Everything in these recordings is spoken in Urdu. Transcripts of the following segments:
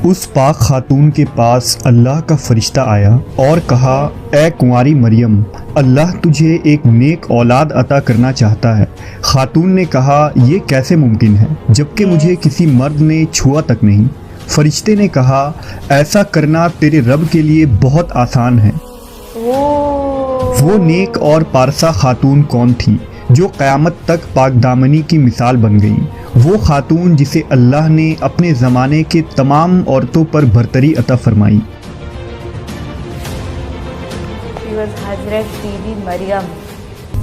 اس پاک خاتون کے پاس اللہ کا فرشتہ آیا اور کہا، اے کنواری مریم، اللہ تجھے ایک نیک اولاد عطا کرنا چاہتا ہے۔ خاتون نے کہا، یہ کیسے ممکن ہے جبکہ مجھے کسی مرد نے چھوا تک نہیں۔ فرشتے نے کہا، ایسا کرنا تیرے رب کے لیے بہت آسان ہے۔ وہ نیک اور پارسا خاتون کون تھی جو قیامت تک پاک دامنی کی مثال بن گئی؟ وہ خاتون جسے اللہ نے اپنے زمانے کے تمام عورتوں پر برتری عطا فرمائی۔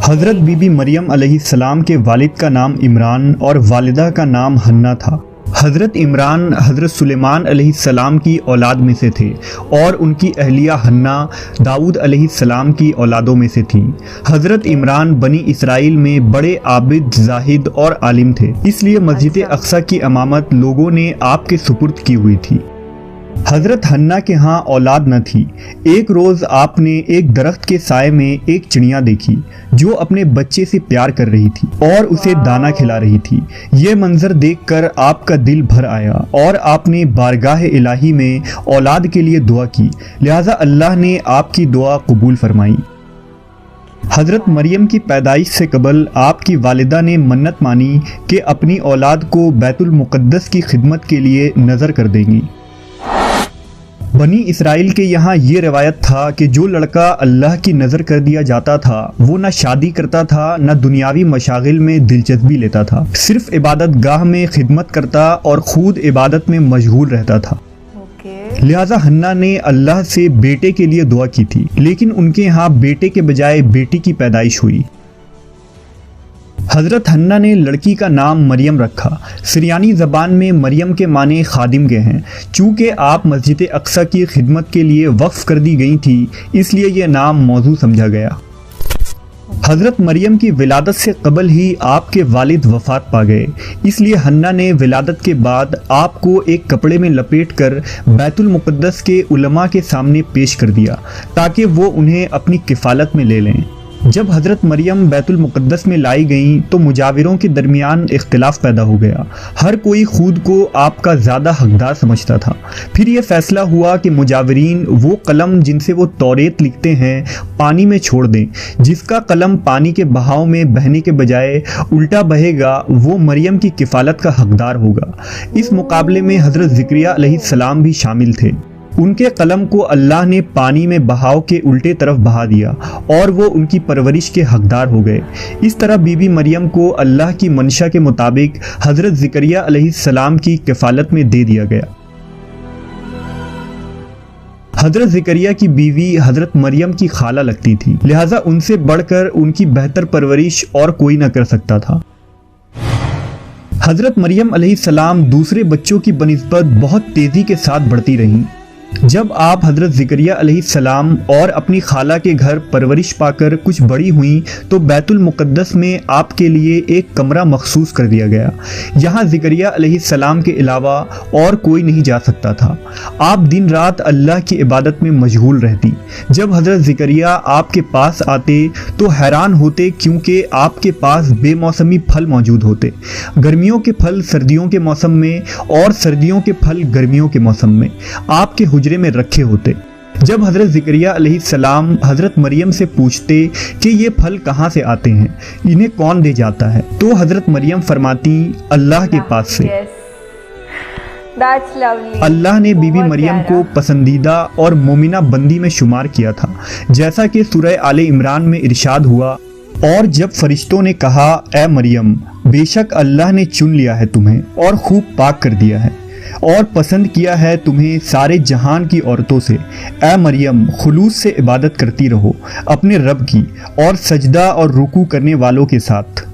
حضرت بی بی مریم علیہ السلام کے والد کا نام عمران اور والدہ کا نام حنہ تھا۔ حضرت عمران حضرت سلیمان علیہ السلام کی اولاد میں سے تھے اور ان کی اہلیہ حنہ داؤد علیہ السلام کی اولادوں میں سے تھیں۔ حضرت عمران بنی اسرائیل میں بڑے عابد، زاہد اور عالم تھے، اس لیے مسجد اقصی کی امامت لوگوں نے آپ کے سپرد کی ہوئی تھی۔ حضرت حنہ کے ہاں اولاد نہ تھی۔ ایک روز آپ نے ایک درخت کے سائے میں ایک چڑیا دیکھی جو اپنے بچے سے پیار کر رہی تھی اور اسے دانا کھلا رہی تھی۔ یہ منظر دیکھ کر آپ کا دل بھر آیا اور آپ نے بارگاہ الہی میں اولاد کے لیے دعا کی، لہٰذا اللہ نے آپ کی دعا قبول فرمائی۔ حضرت مریم کی پیدائش سے قبل آپ کی والدہ نے منت مانی کہ اپنی اولاد کو بیت المقدس کی خدمت کے لیے نذر کر دیں گی۔ بنی اسرائیل کے یہاں یہ روایت تھا کہ جو لڑکا اللہ کی نظر کر دیا جاتا تھا وہ نہ شادی کرتا تھا نہ دنیاوی مشاغل میں دلچسپی لیتا تھا، صرف عبادت گاہ میں خدمت کرتا اور خود عبادت میں مشغول رہتا تھا۔ لہٰذا حنہ نے اللہ سے بیٹے کے لیے دعا کی تھی، لیکن ان کے ہاں بیٹے کے بجائے بیٹی کی پیدائش ہوئی۔ حضرت حنہ نے لڑکی کا نام مریم رکھا۔ سریانی زبان میں مریم کے معنی خادم کے ہیں۔ چونکہ آپ مسجد اقصی کی خدمت کے لیے وقف کر دی گئی تھی، اس لیے یہ نام موزوں سمجھا گیا۔ حضرت مریم کی ولادت سے قبل ہی آپ کے والد وفات پا گئے، اس لیے حنہ نے ولادت کے بعد آپ کو ایک کپڑے میں لپیٹ کر بیت المقدس کے علماء کے سامنے پیش کر دیا تاکہ وہ انہیں اپنی کفالت میں لے لیں۔ جب حضرت مریم بیت المقدس میں لائی گئیں تو مجاوروں کے درمیان اختلاف پیدا ہو گیا۔ ہر کوئی خود کو آپ کا زیادہ حقدار سمجھتا تھا۔ پھر یہ فیصلہ ہوا کہ مجاورین وہ قلم جن سے وہ توریت لکھتے ہیں پانی میں چھوڑ دیں۔ جس کا قلم پانی کے بہاؤ میں بہنے کے بجائے الٹا بہے گا وہ مریم کی کفالت کا حقدار ہوگا۔ اس مقابلے میں حضرت زکریا علیہ السلام بھی شامل تھے۔ ان کے قلم کو اللہ نے پانی میں بہاؤ کے الٹے طرف بہا دیا اور وہ ان کی پرورش کے حقدار ہو گئے۔ اس طرح بی بی مریم کو اللہ کی منشا کے مطابق حضرت زکریا علیہ السلام کی کفالت میں دے دیا گیا۔ حضرت زکریا کی بیوی حضرت مریم کی خالہ لگتی تھی، لہٰذا ان سے بڑھ کر ان کی بہتر پرورش اور کوئی نہ کر سکتا تھا۔ حضرت مریم علیہ السلام دوسرے بچوں کی بنسبت بہت تیزی کے ساتھ بڑھتی رہیں۔ جب آپ حضرت زکریا علیہ السلام اور اپنی خالہ کے گھر پرورش پا کر کچھ بڑی ہوئیں تو بیت المقدس میں آپ کے لیے ایک کمرہ مخصوص کر دیا گیا۔ یہاں زکریا علیہ السلام کے علاوہ اور کوئی نہیں جا سکتا تھا۔ آپ دن رات اللہ کی عبادت میں مشغول رہتی۔ جب حضرت زکریا آپ کے پاس آتے تو حیران ہوتے کیونکہ آپ کے پاس بے موسمی پھل موجود ہوتے، گرمیوں کے پھل سردیوں کے موسم میں اور سردیوں کے پھل گرمیوں کے موسم میں آپ کے حجرے میں رکھے ہوتے۔ جب حضرت زکریا علیہ السلام حضرت مریم سے پوچھتے کہ یہ پھل کہاں سے آتے ہیں، انہیں کون دے جاتا ہے، تو حضرت مریم فرماتی اللہ کے پاس سے۔ اللہ نے بی بی مریم کو پسندیدہ اور مومنہ بندی میں شمار کیا تھا، جیسا کہ سورہ آل عمران میں ارشاد ہوا، اور جب فرشتوں نے کہا اے مریم بے شک اللہ نے چن لیا ہے تمہیں اور خوب پاک کر دیا ہے اور پسند کیا ہے تمہیں سارے جہان کی عورتوں سے، اے مریم خلوص سے عبادت کرتی رہو اپنے رب کی اور سجدہ اور رکوع کرنے والوں کے ساتھ۔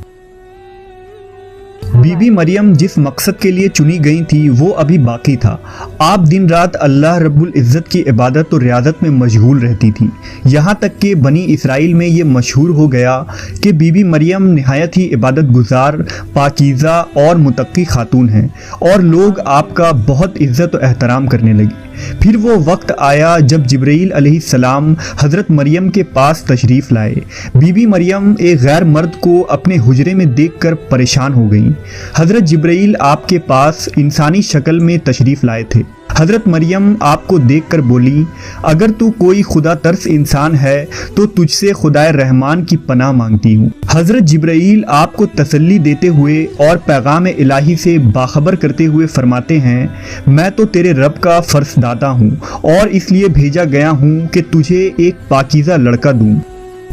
بی بی مریم جس مقصد کے لیے چنی گئی تھی وہ ابھی باقی تھا۔ آپ دن رات اللہ رب العزت کی عبادت اور ریاضت میں مشغول رہتی تھی، یہاں تک کہ بنی اسرائیل میں یہ مشہور ہو گیا کہ بی بی مریم نہایت ہی عبادت گزار، پاکیزہ اور متقی خاتون ہیں، اور لوگ آپ کا بہت عزت و احترام کرنے لگے۔ پھر وہ وقت آیا جب جبرائیل علیہ السلام حضرت مریم کے پاس تشریف لائے۔ بی بی مریم ایک غیر مرد کو اپنے حجرے میں دیکھ کر پریشان ہو گئیں۔ حضرت جبرائیل آپ کے پاس انسانی شکل میں تشریف لائے تھے۔ حضرت مریم آپ کو دیکھ کر بولی، اگر تو کوئی خدا ترس انسان ہے تو تجھ سے خدائے رحمان کی پناہ مانگتی ہوں۔ حضرت جبرائیل آپ کو تسلی دیتے ہوئے اور پیغام الہی سے باخبر کرتے ہوئے فرماتے ہیں، میں تو تیرے رب کا فرس داتا ہوں اور اس لیے بھیجا گیا ہوں کہ تجھے ایک پاکیزہ لڑکا دوں۔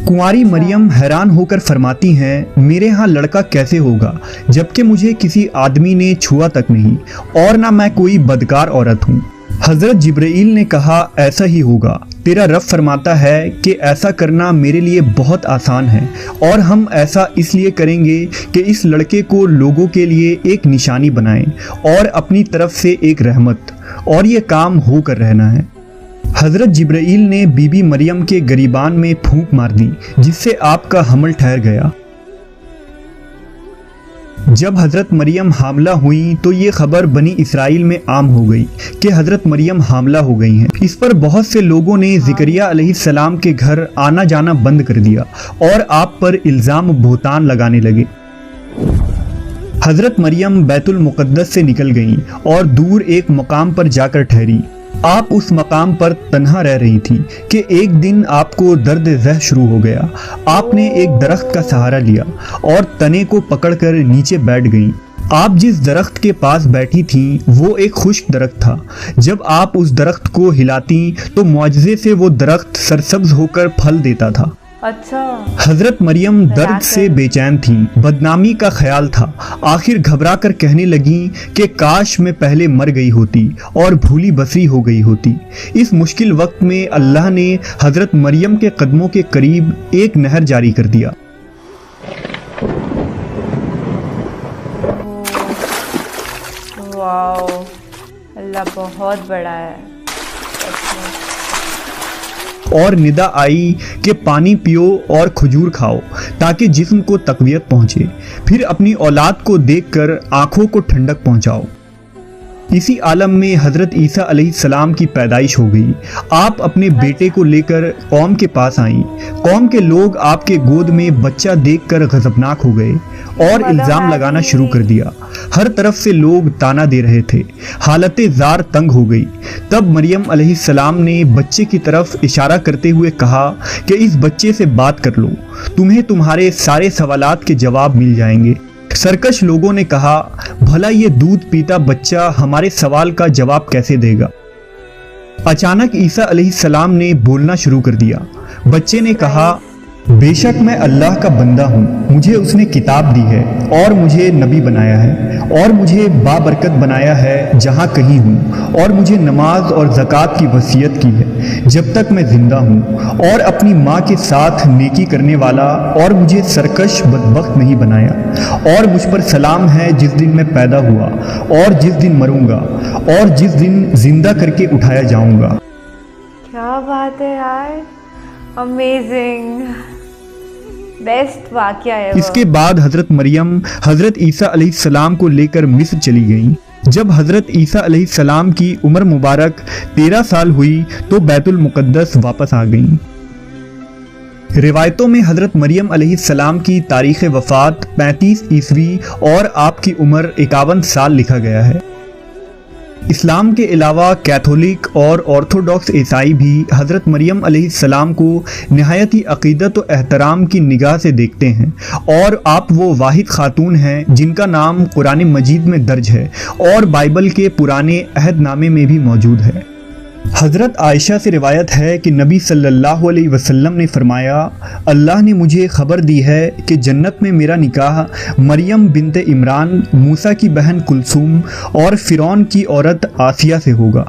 کنواری مریم حیران ہو کر فرماتی ہیں، میرے ہاں لڑکا کیسے ہوگا جبکہ مجھے کسی آدمی نے چھوا تک نہیں اور نہ میں کوئی بدکار عورت ہوں۔ حضرت جبرائیل نے کہا، ایسا ہی ہوگا، تیرا رب فرماتا ہے کہ ایسا کرنا میرے لیے بہت آسان ہے، اور ہم ایسا اس لیے کریں گے کہ اس لڑکے کو لوگوں کے لیے ایک نشانی بنائیں اور اپنی طرف سے ایک رحمت، اور یہ کام ہو کر رہنا ہے۔ حضرت جبرائیل نے بی بی مریم کے گریبان میں پھونک مار دی جس سے آپ کا حمل ٹھہر گیا۔ جب حضرت مریم حاملہ ہوئیں تو یہ خبر بنی اسرائیل میں عام ہو گئی کہ حضرت مریم حاملہ ہو گئی ہیں۔ اس پر بہت سے لوگوں نے زکریا علیہ السلام کے گھر آنا جانا بند کر دیا اور آپ پر الزام بہتان لگانے لگے۔ حضرت مریم بیت المقدس سے نکل گئیں اور دور ایک مقام پر جا کر ٹھہری۔ آپ اس مقام پر تنہا رہ رہی تھی کہ ایک دن آپ کو درد ذہ شروع ہو گیا۔ آپ نے ایک درخت کا سہارا لیا اور تنے کو پکڑ کر نیچے بیٹھ گئیں۔ آپ جس درخت کے پاس بیٹھی تھیں وہ ایک خشک درخت تھا۔ جب آپ اس درخت کو ہلاتیں تو معجزے سے وہ درخت سرسبز ہو کر پھل دیتا تھا۔ اچھا۔ حضرت مریم درد سے بے چین تھیں، بدنامی کا خیال تھا۔ آخر گھبرا کر کہنے لگیں کہ کاش میں پہلے مر گئی ہوتی اور بھولی بسری ہو گئی ہوتی۔ اس مشکل وقت میں اللہ نے حضرت مریم کے قدموں کے قریب ایک نہر جاری کر دیا۔ واو، اللہ بہت بڑا ہے۔ اور ندا آئی کہ پانی پیو اور کھجور کھاؤ تاکہ جسم کو تقویت پہنچے، پھر اپنی اولاد کو دیکھ کر آنکھوں کو ٹھنڈک پہنچاؤ۔ اسی عالم میں حضرت عیسیٰ علیہ السلام کی پیدائش ہو گئی۔ آپ اپنے بیٹے کو لے کر قوم کے پاس آئیں۔ قوم کے لوگ آپ کے گود میں بچہ دیکھ کر غضبناک ہو گئے اور الزام لگانا شروع کر دیا۔ ہر طرف سے لوگ تانا دے رہے تھے۔ حالت زار تنگ ہو گئی۔ تب مریم علیہ السلام نے بچے کی طرف اشارہ کرتے ہوئے کہا کہ اس بچے سے بات کر لو، تمہیں تمہارے سارے سوالات کے جواب مل جائیں گے۔ سرکش لوگوں نے کہا، بھلا یہ دودھ پیتا بچہ ہمارے سوال کا جواب کیسے دے گا؟ اچانک عیسیٰ علیہ السلام نے بولنا شروع کر دیا۔ بچے نے کہا، بے شک میں اللہ کا بندہ ہوں، مجھے اس نے کتاب دی ہے اور مجھے نبی بنایا ہے اور مجھے بابرکت بنایا ہے جہاں کہیں ہوں، اور مجھے نماز اور زکوٰۃ کی وصیت کی ہے جب تک میں زندہ ہوں، اور اپنی ماں کے ساتھ نیکی کرنے والا، اور مجھے سرکش بدبخت نہیں بنایا، اور مجھ پر سلام ہے جس دن میں پیدا ہوا اور جس دن مروں گا اور جس دن زندہ کر کے اٹھایا جاؤں گا۔ کیا بات ہے یار، امیزنگ، بیسٹ واقعہ ہے۔ اس کے بعد حضرت مریم حضرت عیسیٰ علیہ السلام کو لے کر مصر چلی گئیں۔ جب حضرت عیسیٰ علیہ السلام کی عمر مبارک 13 سال ہوئی تو بیت المقدس واپس آ گئیں۔ روایتوں میں حضرت مریم علیہ السلام کی تاریخ وفات 35 عیسوی اور آپ کی عمر 51 سال لکھا گیا ہے۔ اسلام کے علاوہ کیتھولک اور آرتھوڈاکس عیسائی بھی حضرت مریم علیہ السلام کو نہایت ہی عقیدت و احترام کی نگاہ سے دیکھتے ہیں، اور آپ وہ واحد خاتون ہیں جن کا نام قرآن مجید میں درج ہے اور بائبل کے پرانے عہد نامے میں بھی موجود ہے۔ حضرت عائشہ سے روایت ہے کہ نبی صلی اللہ علیہ وسلم نے فرمایا، اللہ نے مجھے خبر دی ہے کہ جنت میں میرا نکاح مریم بنت عمران، موسیٰ کی بہن کلثوم اور فرعون کی عورت آسیہ سے ہوگا۔